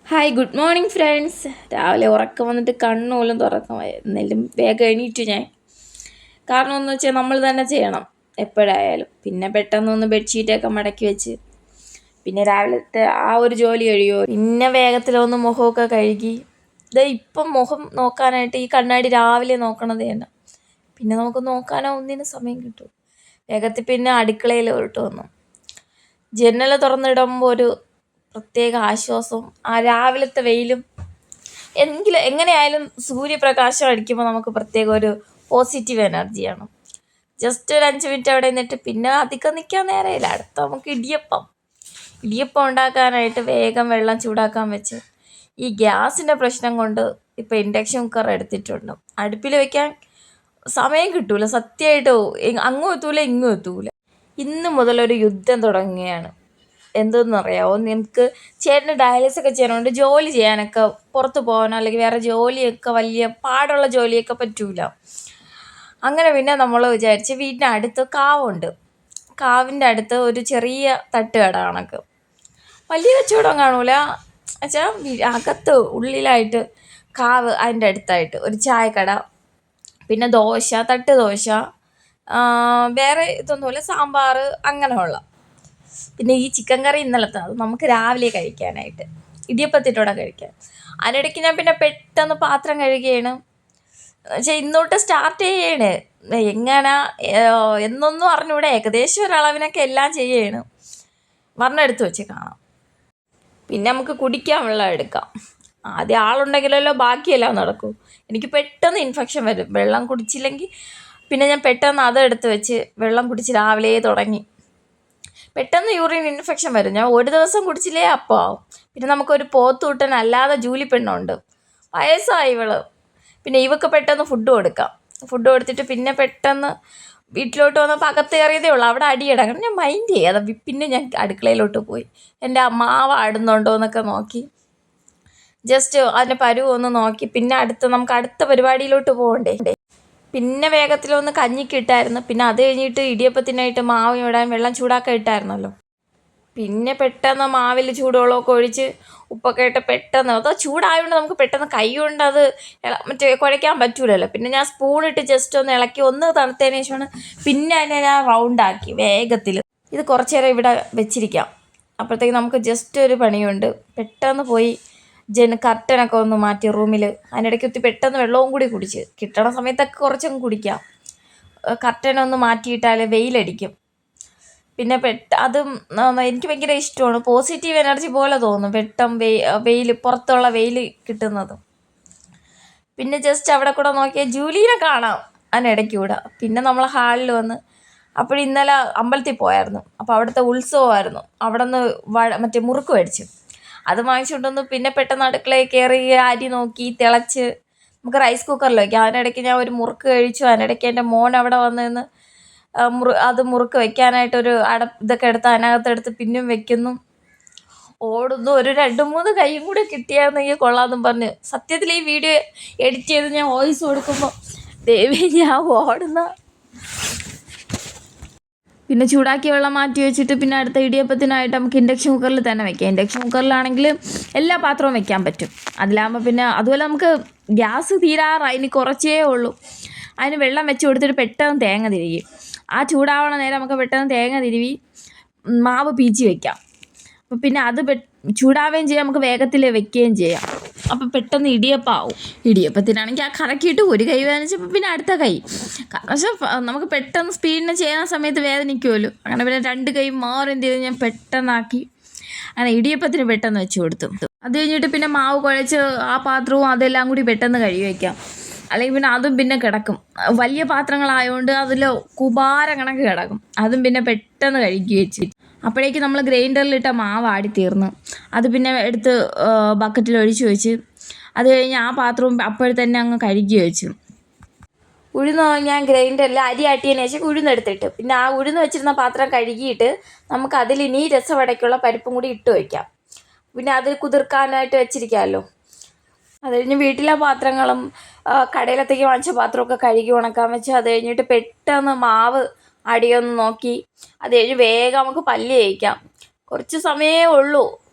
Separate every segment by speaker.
Speaker 1: Hi good morning friends. രാവിലെ ഉറക്കം വന്നിട്ട് കണ്ണുപോലും തുറക്കാൻ എന്നാലും വേഗം എണീറ്റു ഞാൻ. കാരണം എന്ന് വെച്ചാൽ നമ്മൾ തന്നെ ചെയ്യണം എപ്പോഴായാലും. പിന്നെ പെട്ടെന്നൊന്ന് ബെഡ്ഷീറ്റൊക്കെ മടക്കി വെച്ച് പിന്നെ രാവിലത്തെ ആ ഒരു ജോലി കഴിയുമോ. പിന്നെ വേഗത്തിലൊന്ന് മുഖമൊക്കെ കഴുകി ഇപ്പം മുഖം നോക്കാനായിട്ട് ഈ കണ്ണാടി രാവിലെ നോക്കണത് തന്നെ. പിന്നെ നമുക്ക് നോക്കാനോ ഒന്നിനും സമയം കിട്ടും. വേഗത്തിൽ പിന്നെ അടുക്കളയിലോട്ട് വന്നു. ജനൽ തുറന്നിടുമ്പോൾ ഒരു പ്രത്യേക ആശ്വാസവും ആ രാവിലത്തെ വെയിലും എങ്ങനെയായാലും സൂര്യപ്രകാശം അടിക്കുമ്പോൾ നമുക്ക് പ്രത്യേക ഒരു പോസിറ്റീവ് എനർജിയാണ്. ജസ്റ്റ് ഒരു 5 മിനിറ്റ് അവിടെ നിന്നിട്ട് പിന്നെ അധികം നിൽക്കാൻ നേരമില്ല. അടുത്ത നമുക്ക് ഇടിയപ്പം ഉണ്ടാക്കാനായിട്ട് വേഗം വെള്ളം ചൂടാക്കാൻ വെച്ച് ഈ ഗ്യാസിൻ്റെ പ്രശ്നം കൊണ്ട് ഇപ്പോൾ ഇൻഡക്ഷൻ കുക്കർ എടുത്തിട്ടുണ്ട്. അടുപ്പിൽ വയ്ക്കാൻ സമയം കിട്ടൂല, സത്യമായിട്ട് അങ്ങും എത്തൂല ഇങ്ങും എത്തൂല. ഇന്ന് മുതലൊരു യുദ്ധം തുടങ്ങുകയാണ്. എന്തെന്നറിയാമോ, നമുക്ക് ചേട്ടന് ഡയാലിസിസ് ചെയ്യാനുണ്ട്. ജോലി ചെയ്യാനൊക്കെ പുറത്ത് പോകാനോ അല്ലെങ്കിൽ വേറെ ജോലിയൊക്കെ വലിയ പാടുള്ള ജോലിയൊക്കെ പറ്റൂല. അങ്ങനെ പിന്നെ നമ്മൾ വിചാരിച്ച് വീടിനടുത്ത് കാവുണ്ട്. കാവിൻ്റെ അടുത്ത് ഒരു ചെറിയ തട്ടുകട കണക്ക്, വലിയ കച്ചവടം കാണൂല വെച്ചാൽ അകത്ത് ഉള്ളിലായിട്ട് കാവ്, അതിൻ്റെ അടുത്തായിട്ട് ഒരു ചായക്കട, പിന്നെ ദോശ, തട്ട് ദോശ, വേറെ ഇതൊന്നുമില്ല, സാമ്പാർ അങ്ങനെയുള്ള. പിന്നെ ഈ ചിക്കൻ കറി ഇന്നലത്തെ, അത് നമുക്ക് രാവിലെ കഴിക്കാനായിട്ട് ഇടിയപ്പത്തിട്ടോടെ കഴിക്കാൻ. അതിനിടയ്ക്ക് ഞാൻ പിന്നെ പെട്ടെന്ന് പാത്രം കഴുകുകയാണ്. പക്ഷേ ഇന്നോട്ട് സ്റ്റാർട്ട് ചെയ്യാണ്. എങ്ങനെ എന്നൊന്നും അറിഞ്ഞൂടെ, ഏകദേശം ഒരളവിനൊക്കെ എല്ലാം ചെയ്യാണ്. എടുത്ത് വെച്ച് കാണാം. പിന്നെ നമുക്ക് കുടിക്കാൻ വെള്ളം എടുക്കാം. ആദ്യം ആളുണ്ടെങ്കിലല്ലോ ബാക്കിയെല്ലാം നടക്കൂ. എനിക്ക് പെട്ടെന്ന് ഇൻഫെക്ഷൻ വരും വെള്ളം കുടിച്ചില്ലെങ്കിൽ. പിന്നെ ഞാൻ പെട്ടെന്ന് അതെടുത്ത് വെച്ച് വെള്ളം കുടിച്ച് രാവിലെ തുടങ്ങി. പെട്ടെന്ന് യൂറിൻ ഇൻഫെക്ഷൻ വരും. ഞാൻ ഒരു ദിവസം കുടിച്ചില്ലേ അപ്പോൾ ആവും. പിന്നെ നമുക്കൊരു പോത്തൂട്ടൻ അല്ലാതെ ജൂലിപ്പെണ്ണുണ്ട്, വയസ്സായി ഇവള്. പിന്നെ ഇവക്ക് പെട്ടെന്ന് ഫുഡ് കൊടുത്തിട്ട് പിന്നെ പെട്ടെന്ന് വീട്ടിലോട്ട് വന്നപ്പോൾ അകത്ത് കയറിയതേ ഉള്ളൂ. അവിടെ അടിയടങ്ങണം. ഞാൻ മൈൻഡ് ചെയ്യാതെ പിന്നെ ഞാൻ അടുക്കളയിലോട്ട് പോയി എൻ്റെ മാവ് ആടുന്നുണ്ടോ എന്നൊക്കെ നോക്കി, ജസ്റ്റ് അതിൻ്റെ പരുവ് ഒന്ന് നോക്കി. പിന്നെ നമുക്ക് അടുത്ത പരിപാടിയിലോട്ട് പോകണ്ടേ. പിന്നെ വേഗത്തിലൊന്ന് കഞ്ഞിക്ക് ഇട്ടായിരുന്നു. പിന്നെ അത് കഴിഞ്ഞിട്ട് ഇടിയപ്പത്തിനായിട്ട് മാവ് ഇടാൻ വെള്ളം ചൂടാക്കാൻ ഇട്ടായിരുന്നല്ലോ. പിന്നെ പെട്ടെന്ന് മാവിൽ ചൂടുവെള്ളമൊക്കെ ഒഴിച്ച് ഉപ്പൊക്കെ ഇട്ട് പെട്ടെന്ന്, അതോ ചൂടായതുകൊണ്ട് നമുക്ക് പെട്ടെന്ന് കൈ കൊണ്ട് അത് കുഴയ്ക്കാൻ പറ്റൂലല്ലോ. പിന്നെ ഞാൻ സ്പൂണിട്ട് ജസ്റ്റ് ഒന്ന് ഇളക്കി ഒന്ന് തണുത്തതിന് ശേഷമാണ് പിന്നെ അതിനെ ഞാൻ റൗണ്ടാക്കി വേഗത്തിൽ. ഇത് കുറച്ച് നേരം ഇവിടെ വെച്ചിരിക്കാം. അപ്പോഴത്തേക്ക് നമുക്ക് ജസ്റ്റ് ഒരു പണിയുണ്ട്. പെട്ടെന്ന് പോയി കർട്ടനൊക്കെ ഒന്ന് മാറ്റി റൂമിൽ. അതിനിടയ്ക്ക് പെട്ടെന്ന് വെള്ളവും കൂടി കുടിച്ച് കിട്ടണ സമയത്തൊക്കെ കുറച്ചങ്ങ് കുടിക്കാം. കർട്ടനൊന്ന് മാറ്റിയിട്ടാൽ വെയിലടിക്കും. പിന്നെ അതും എനിക്ക് ഭയങ്കര ഇഷ്ടമാണ്. പോസിറ്റീവ് എനർജി പോലെ തോന്നും വെയിൽ, പുറത്തുള്ള വെയിൽ കിട്ടുന്നതും. പിന്നെ ജസ്റ്റ് അവിടെ കൂടെ നോക്കിയാൽ ജൂലീനെ കാണാം അതിനിടയ്ക്ക് കൂടെ. പിന്നെ നമ്മൾ ഹാളിൽ വന്ന് ഇന്നലെ അമ്പലത്തിൽ പോയായിരുന്നു. അപ്പോൾ അവിടുത്തെ ഉത്സവമായിരുന്നു. അവിടെ നിന്ന് മുറുക്ക് മേടിച്ചു. അത് വാങ്ങിച്ചുകൊണ്ടൊന്ന് പിന്നെ പെട്ടെന്ന് അടുക്കളയിൽ കയറി അരി നോക്കി തിളച്ച് നമുക്ക് റൈസ് കുക്കറിൽ വയ്ക്കാം. അതിനിടയ്ക്ക് ഞാൻ ഒരു മുറുക്ക് കഴിച്ചു. അതിനിടയ്ക്ക് എൻ്റെ മോൻ അവിടെ വന്ന് നിന്ന് അത് മുറുക്ക് വെക്കാനായിട്ടൊരു ഇതൊക്കെ എടുത്ത് അതിനകത്തെടുത്ത് പിന്നും വെക്കുന്നു, ഓടുന്നു. ഒരു 2-3 കൈയും കൂടെ കിട്ടിയായിരുന്നെങ്കിൽ കൊള്ളാമെന്നും പറഞ്ഞ് സത്യത്തിൽ ഈ വീഡിയോ എഡിറ്റ് ചെയ്ത് ഞാൻ വോയിസ് കൊടുക്കുമ്പോൾ ദേവി ഞാൻ ഓടുന്ന. പിന്നെ ചൂടാക്കിയ വെള്ളം മാറ്റി വെച്ചിട്ട് പിന്നെ അടുത്ത ഇടിയപ്പത്തിനായിട്ട് നമുക്ക് ഇൻഡക്ഷൻ കുക്കറിൽ തന്നെ വെക്കാം. ഇൻഡക്ഷൻ കുക്കറിലാണെങ്കിൽ എല്ലാ പാത്രവും വെക്കാൻ പറ്റും. അതിലാകുമ്പോൾ പിന്നെ അതുപോലെ നമുക്ക് ഗ്യാസ് തീരാറായി, ഇനി കുറച്ചേ ഉള്ളൂ. അതിന് വെള്ളം വെച്ച് കൊടുത്തിട്ട് പെട്ടെന്ന് തേങ്ങ തിരികെ ആ ചൂടാവണ നേരം നമുക്ക് പെട്ടെന്ന് തേങ്ങ തിരുവി മാവ് പീച്ചി വെക്കാം. അപ്പോൾ പിന്നെ അത് ചൂടാവുകയും ചെയ്യാം, നമുക്ക് വേഗത്തിൽ വെക്കുകയും ചെയ്യാം. അപ്പോൾ പെട്ടെന്ന് ഇടിയപ്പമാവും. ഇടിയപ്പത്തിനാണെങ്കിൽ ആ കറക്കിയിട്ട് ഒരു കൈ വേദനിച്ചപ്പോൾ പിന്നെ അടുത്ത കൈ, കാരണം പക്ഷേ നമുക്ക് പെട്ടെന്ന് സ്പീഡിന് ചെയ്യുന്ന സമയത്ത് വേദനിക്കുമല്ലോ. അങ്ങനെ പിന്നെ 2 കൈ മാറി എന്ത് ചെയ്തു, ഞാൻ പെട്ടെന്നാക്കി അങ്ങനെ ഇടിയപ്പത്തിന് പെട്ടെന്ന് വെച്ച് കൊടുത്തു. അത് കഴിഞ്ഞിട്ട് പിന്നെ മാവ് കുഴച്ച് ആ പാത്രവും അതെല്ലാം കൂടി പെട്ടെന്ന് കഴുകി വയ്ക്കാം. അല്ലെങ്കിൽ പിന്നെ അതും പിന്നെ കിടക്കും. വലിയ പാത്രങ്ങളായതുകൊണ്ട് അതിൽ കുബാര കണക്ക് കിടക്കും. അതും പിന്നെ പെട്ടെന്ന് കഴുകി വെച്ച്. അപ്പോഴേക്ക് നമ്മൾ ഗ്രൈൻഡറിലിട്ട മാവ് ആടി തീർന്നു. അത് പിന്നെ എടുത്ത് ബക്കറ്റിൽ ഒഴിച്ച് വെച്ച് അത് കഴിഞ്ഞ് ആ പാത്രവും അപ്പോഴത്തന്നെ അങ്ങ് കഴുകി വെച്ചു. ഉഴുന്ന് ഞാൻ ഗ്രൈൻഡറിൽ അരി ആട്ടിയതിന് ശേഷം ഉഴുന്നെടുത്തിട്ട് പിന്നെ ആ ഉഴുന്ന് വെച്ചിരുന്ന പാത്രം കഴുകിയിട്ട് നമുക്ക് അതിലിനി രസവടയ്ക്കുള്ള പരിപ്പും കൂടി ഇട്ട് വയ്ക്കാം. പിന്നെ അത് കുതിർക്കാനായിട്ട് വെച്ചിരിക്കാമല്ലോ. അത് കഴിഞ്ഞ് വീട്ടിലെ പാത്രങ്ങളും കടയിലത്തേക്ക് വാങ്ങിച്ച പാത്രമൊക്കെ കഴുകി ഉണക്കാൻ വെച്ച് അത് കഴിഞ്ഞിട്ട് പെട്ടെന്ന് മാവ് അടിയൊന്ന് നോക്കി അത് കഴിഞ്ഞ് വേഗം നമുക്ക് പല്ല് തേക്കാം. കുറച്ച് സമയമേ ഉള്ളൂ.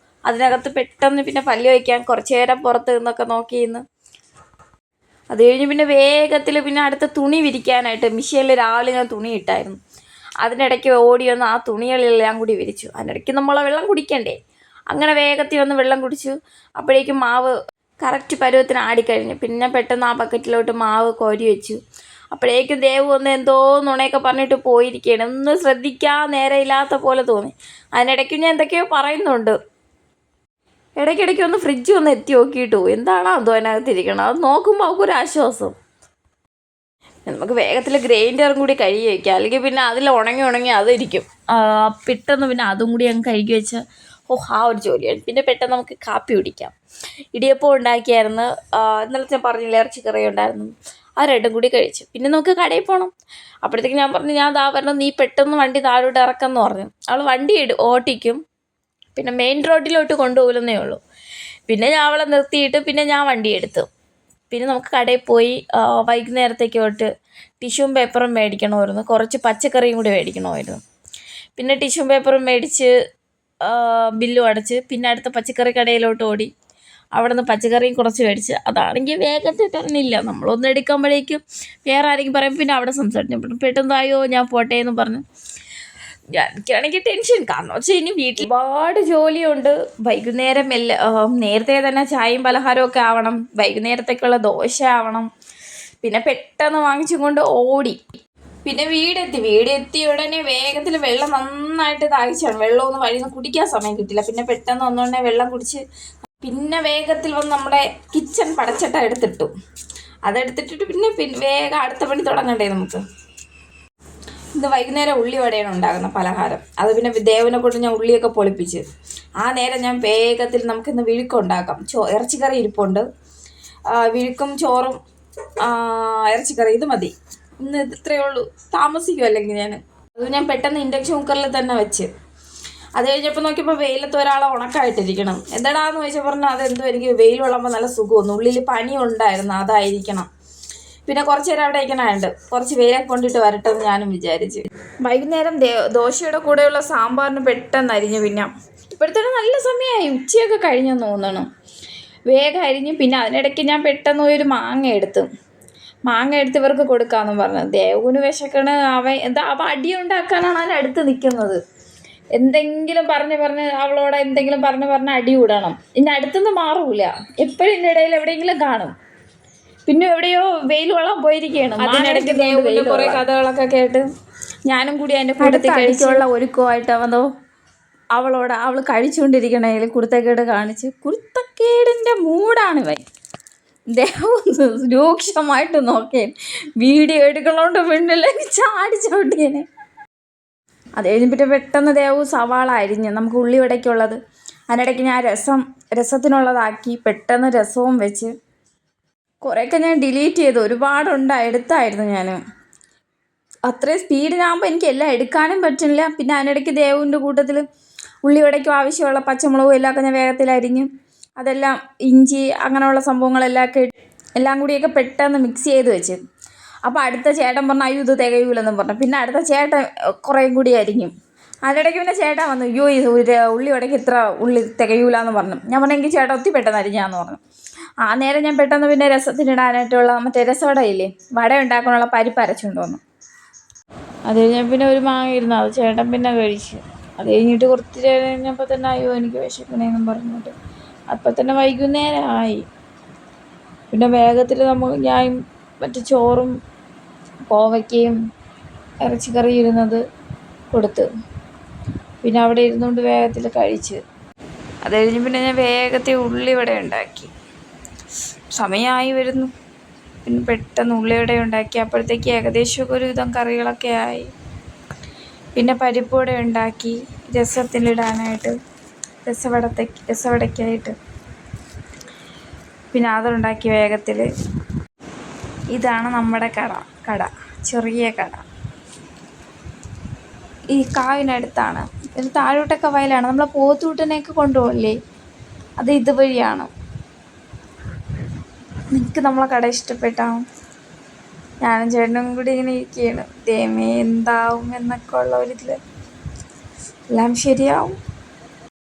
Speaker 1: അതിനകത്ത് പെട്ടെന്ന് പിന്നെ പല്ല് വയ്ക്കാൻ കുറച്ച് നേരം പുറത്ത് നിന്നൊക്കെ നോക്കിയിരുന്നു. അത് കഴിഞ്ഞ് പിന്നെ വേഗത്തിൽ പിന്നെ അടുത്ത തുണി വിരിക്കാനായിട്ട് മിഷീനിൽ രാവിലെ ഞാൻ തുണി ഇട്ടായിരുന്നു. അതിനിടയ്ക്ക് ഓടി വന്ന് ആ തുണികളെല്ലാം കൂടി വിരിച്ചു. അതിനിടയ്ക്ക് നമ്മളെ വെള്ളം കുടിക്കണ്ടേ, അങ്ങനെ വേഗത്തിൽ വന്ന് വെള്ളം കുടിച്ചു. അപ്പോഴേക്കും മാവ് കറക്റ്റ് പരുവത്തിന് ആടിക്കഴിഞ്ഞു. പിന്നെ പെട്ടെന്ന് ആ ബക്കറ്റിലോട്ട് മാവ് കോരി വെച്ചു. അപ്പോഴേക്കും ദേവ് ഒന്ന് എന്തോ നുണയൊക്കെ പറഞ്ഞിട്ട് പോയിരിക്കുകയാണ്. ഒന്നും ശ്രദ്ധിക്കാൻ നേരമില്ലാത്ത പോലെ തോന്നി. അതിനിടയ്ക്ക് ഞാൻ എന്തൊക്കെയോ പറയുന്നുണ്ട്. ഇടയ്ക്കിടയ്ക്ക് ഒന്ന് ഫ്രിഡ്ജ് ഒന്ന് എത്തി നോക്കിയിട്ടു എന്താണോ എന്തോ അതിനകത്തിരിക്കണം. അത് നോക്കുമ്പോൾ അവൾക്കൊരാശ്വാസം. നമുക്ക് വേഗത്തിൽ ഗ്രൈൻഡറും കൂടി കഴുകി വയ്ക്കാം, അല്ലെങ്കിൽ പിന്നെ അതിൽ ഉണങ്ങി അതിരിക്കും. പെട്ടെന്ന് പിന്നെ അതും കൂടി അങ്ങ് കഴുകി വെച്ചാൽ ആ ഒരു ജോലിയാണ്. പിന്നെ പെട്ടെന്ന് നമുക്ക് കാപ്പി കുടിക്കാം. ഇടിയപ്പം ഉണ്ടാക്കിയായിരുന്നു. ഇന്നലെ ഞാൻ പറഞ്ഞില്ല ഇറച്ചിക്കറി ഉണ്ടായിരുന്നു. ആ രണ്ടും കൂടി കഴിച്ചു. പിന്നെ നമുക്ക് കടയിൽ പോകണം. അപ്പോഴത്തേക്ക് ഞാൻ പറഞ്ഞു ഞാൻ വരണം, നീ പെട്ടെന്ന് വണ്ടി താഴോട്ട് ഇറക്കാമെന്ന് പറഞ്ഞു. അവൾ വണ്ടി ഓട്ടിക്കും, പിന്നെ മെയിൻ റോഡിലോട്ട് കൊണ്ടുപോകില്ലെന്നേ ഉള്ളൂ. പിന്നെ ഞാൻ അവളെ നിർത്തിയിട്ട് പിന്നെ ഞാൻ വണ്ടി എടുത്തു. പിന്നെ നമുക്ക് കടയിൽ പോയി വൈകുന്നേരത്തേക്കോട്ട് ടിഷ്യൂം പേപ്പറും മേടിക്കണമായിരുന്നു, കുറച്ച് പച്ചക്കറിയും കൂടി മേടിക്കണമായിരുന്നു. പിന്നെ ടിഷ്യൂം പേപ്പറും മേടിച്ച് ബില്ലും അടച്ച് പിന്നെ അടുത്ത പച്ചക്കറി കടയിലോട്ട് ഓടി. അവിടെ നിന്ന് പച്ചക്കറിയും കുറച്ച് മേടിച്ച്. അതാണെങ്കിൽ വേഗത്തിൽ തരണില്ല, നമ്മളൊന്ന് എടുക്കുമ്പോഴേക്കും വേറെ ആരെങ്കിലും പറയും. പിന്നെ അവിടെ സംസാരിച്ചു പെട്ടെന്നായോ ഞാൻ പോട്ടെ എന്ന് പറഞ്ഞു. എനിക്കാണെങ്കിൽ ടെൻഷൻ, കാരണം വെച്ചാൽ ഇനി വീട്ടിൽ ഒരുപാട് ജോലിയുണ്ട്. വൈകുന്നേരം നേരത്തെ തന്നെ ചായയും പലഹാരവും ഒക്കെ ആവണം, വൈകുന്നേരത്തേക്കുള്ള ദോശ ആവണം. പിന്നെ പെട്ടെന്ന് വാങ്ങിച്ചും കൊണ്ട് ഓടി. പിന്നെ വീടെത്തി ഉടനെ വേഗത്തിൽ വെള്ളം നന്നായിട്ട് ദാഹിച്ചാണ്. വെള്ളമൊന്നും വഴിയിൽ നിന്ന് കുടിക്കാൻ സമയം കിട്ടില്ല. പിന്നെ പെട്ടെന്ന് ഒന്നുകൊണ്ടേ വെള്ളം കുടിച്ച് പിന്നെ വേഗത്തിൽ വന്ന് നമ്മുടെ കിച്ചൺ പടച്ചട്ട എടുത്തിട്ടു. അതെടുത്തിട്ടിട്ട് പിന്നെ വേഗം അടുത്ത പണി തുടങ്ങണ്ടേ നമുക്ക്. ഇന്ന് വൈകുന്നേരം ഉള്ളിവടയാണ് ഉണ്ടാകുന്ന പലഹാരം. അത് പിന്നെ ദേവനെ കൊണ്ട് ഞാൻ ഉള്ളിയൊക്കെ പൊളിപ്പിച്ച് ആ നേരം ഞാൻ വേഗത്തിൽ നമുക്കിന്ന് വിഴുക്കുണ്ടാക്കാം. ഇറച്ചിക്കറി ഇരിപ്പുണ്ട്, വിഴുക്കും ചോറും ഇറച്ചിക്കറി ഇത് മതി. ഇന്ന് ഇത്രയേ ഉള്ളൂ, താമസിക്കും അല്ലെങ്കിൽ ഞാൻ പെട്ടെന്ന് ഇൻഡക്ഷൻ കുക്കറിൽ തന്നെ വെച്ച്. അത് കഴിഞ്ഞപ്പോൾ നോക്കിയപ്പോൾ വെയിലത്ത് ഒരാളെ ഉണക്കായിട്ടിരിക്കണം. എന്താടാന്ന് ചോദിച്ചാൽ പറഞ്ഞാൽ അതെന്തോ എനിക്ക് വെയിൽ കൊള്ളുമ്പോൾ നല്ല സുഖമൊന്നും, ഉള്ളിൽ പനി ഉണ്ടായിരുന്നു, അതായിരിക്കണം. പിന്നെ കുറച്ച് നേരം അവിടെ ഇരിക്കണുണ്ട്, കുറച്ച് വെയിലൊക്കെ കൊണ്ടിട്ട് വരട്ടെ എന്ന് ഞാനും വിചാരിച്ച്. വൈകുന്നേരം ദോശയുടെ കൂടെയുള്ള സാമ്പാറിന് പെട്ടെന്ന് അരിഞ്ഞു. പിന്നെ ഇപ്പോഴത്തേക്ക് നല്ല സമയമായി, ഉച്ചയൊക്കെ കഴിഞ്ഞെന്ന് തോന്നണം. വേഗം അരിഞ്ഞു. പിന്നെ അതിനിടയ്ക്ക് ഞാൻ പെട്ടെന്ന് ഒരു മാങ്ങ എടുത്ത് ഇവർക്ക് കൊടുക്കാമെന്ന് പറഞ്ഞു. ദേവുന് വിശക്കണ്. അവൻ അടിയുണ്ടാക്കാനാണ് അതിനടുത്ത് നിൽക്കുന്നത്. എന്തെങ്കിലും പറഞ്ഞ് അവളോട് എന്തെങ്കിലും പറഞ്ഞ് അടി വിടണം. ഇനി അടുത്തുനിന്ന് മാറൂല, എപ്പോഴും ഇതിൻ്റെ ഇടയിൽ എവിടെയെങ്കിലും കാണും. പിന്നെ എവിടെയോ വെയിൽ കൊള്ളാൻ പോയിരിക്കുകയാണ്. അതിനിടയ്ക്ക് കുറേ കഥകളൊക്കെ കേട്ട് ഞാനും കൂടി അതിൻ്റെ കൂട്ടത്തിൽ കഴിച്ചുള്ള ഒരുക്കമായിട്ട് അവൾ കഴിച്ചുകൊണ്ടിരിക്കണേൽ കുരുത്തക്കേട് കാണിച്ച് കുരുത്തക്കേടിൻ്റെ മൂടാണ് ഇവൻ. ദേവം രൂക്ഷമായിട്ട് നോക്കിയേ, വീഡിയോ എടുക്കണോണ്ട് പിന്നില്ലെങ്കിൽ ചാടിച്ചോട്ടിയേനെ. അത് കഴിഞ്ഞിട്ട് പെട്ടെന്ന് ദേവു സവാള അരിഞ്ഞ് നമുക്ക് ഉള്ളിവടയ്ക്കുള്ളത്. അതിനിടയ്ക്ക് ഞാൻ രസത്തിനുള്ളതാക്കി പെട്ടെന്ന് രസവും വെച്ച്. കുറേയൊക്കെ ഞാൻ ഡിലീറ്റ് ചെയ്തു, എടുത്തായിരുന്നു ഞാൻ. അത്രയും സ്പീഡിനാകുമ്പോൾ എനിക്ക് എല്ലാം എടുക്കാനും പറ്റില്ല. പിന്നെ അതിനിടയ്ക്ക് ദേവുവിൻ്റെ കൂട്ടത്തിൽ ഉള്ളിവടയ്ക്കും ആവശ്യമുള്ള പച്ചമുളകും എല്ലാമൊക്കെ ഞാൻ വേഗത്തിൽ അരിഞ്ഞ് അതെല്ലാം ഇഞ്ചി അങ്ങനെയുള്ള എല്ലാം കൂടിയൊക്കെ പെട്ടെന്ന് മിക്സ് ചെയ്ത് വെച്ച്. അപ്പോൾ അടുത്ത ചേട്ടൻ പറഞ്ഞു അയ്യോ ഇത് തികയൂലെന്ന് പറഞ്ഞു. പിന്നെ അടുത്ത ചേട്ടൻ കുറേയും കൂടി അരിഞ്ഞു. അതിനിടയ്ക്ക് പിന്നെ ചേട്ടൻ വന്നു, അയ്യോ ഉള്ളിവടയ്ക്ക് ഇത്ര ഉള്ളി തികയൂലെന്ന് പറഞ്ഞു. ഞാൻ പറഞ്ഞെങ്കിൽ ചേട്ടൻ ഒത്തിരി പെട്ടെന്ന് അരിഞ്ഞാന്ന് പറഞ്ഞു. ആ നേരം ഞാൻ പെട്ടെന്ന് പിന്നെ രസത്തിനിടാനായിട്ടുള്ള മറ്റേ രസവടയില്ലേ, വട ഉണ്ടാക്കാനുള്ള പരിപ്പ് അരച്ചുകൊണ്ട് വന്നു. അത് കഴിഞ്ഞാൽ പിന്നെ ഒരു മാങ്ങ ഇരുന്നു, അത് ചേട്ടൻ പിന്നെ കഴിച്ചു. അത് കഴിഞ്ഞിട്ട് കുറച്ച് കഴിഞ്ഞപ്പോൾ തന്നെ അയ്യോ എനിക്ക് വിശക്കണേന്നും പറഞ്ഞിട്ട് അപ്പം തന്നെ വൈകുന്നേരമായി. പിന്നെ വേഗത്തിൽ ഞാൻ മറ്റു ചോറും കോവയ്ക്കയും ഇറച്ചിക്കറി ഇരുന്നത് കൊടുത്ത് പിന്നെ അവിടെ ഇരുന്നുകൊണ്ട് വേഗത്തിൽ കഴിച്ച്. അത് കഴിഞ്ഞ് പിന്നെ ഞാൻ വേഗത്തിൽ ഉള്ളിവട ഉണ്ടാക്കി. സമയമായി വരുന്നു. പിന്നെ പെട്ടെന്ന് ഉള്ളിവട ഉണ്ടാക്കി. അപ്പോഴത്തേക്ക് ഏകദേശമൊക്കെ ഒരുവിധം കറികളൊക്കെ ആയി. പിന്നെ പരിപ്പുവട ഉണ്ടാക്കി രസത്തിലിടാനായിട്ട്, രസവടയ്ക്കായിട്ട്. പിന്നെ അതുണ്ടാക്കി വേഗത്തിൽ. ഇതാണ് നമ്മുടെ കട, ചെറിയ കട. ഈ കാവിനടുത്താണ്. ഇത് താഴോട്ടൊക്കെ വയലാണ്. നമ്മളെ പോത്തൂട്ടനെയൊക്കെ കൊണ്ടുപോകില്ലേ, അത് ഇതുവഴിയാണ്. നിങ്ങൾക്ക് നമ്മളെ കട ഇഷ്ടപ്പെട്ടോ? ഞാനും ചേട്ടനും കൂടി ഇങ്ങനെ ഇരിക്കുകയാണ്. ദൈവമേ എന്താവും എന്നൊക്കെ ഉള്ള ഒരിതിൽ. എല്ലാം ശരിയാവും.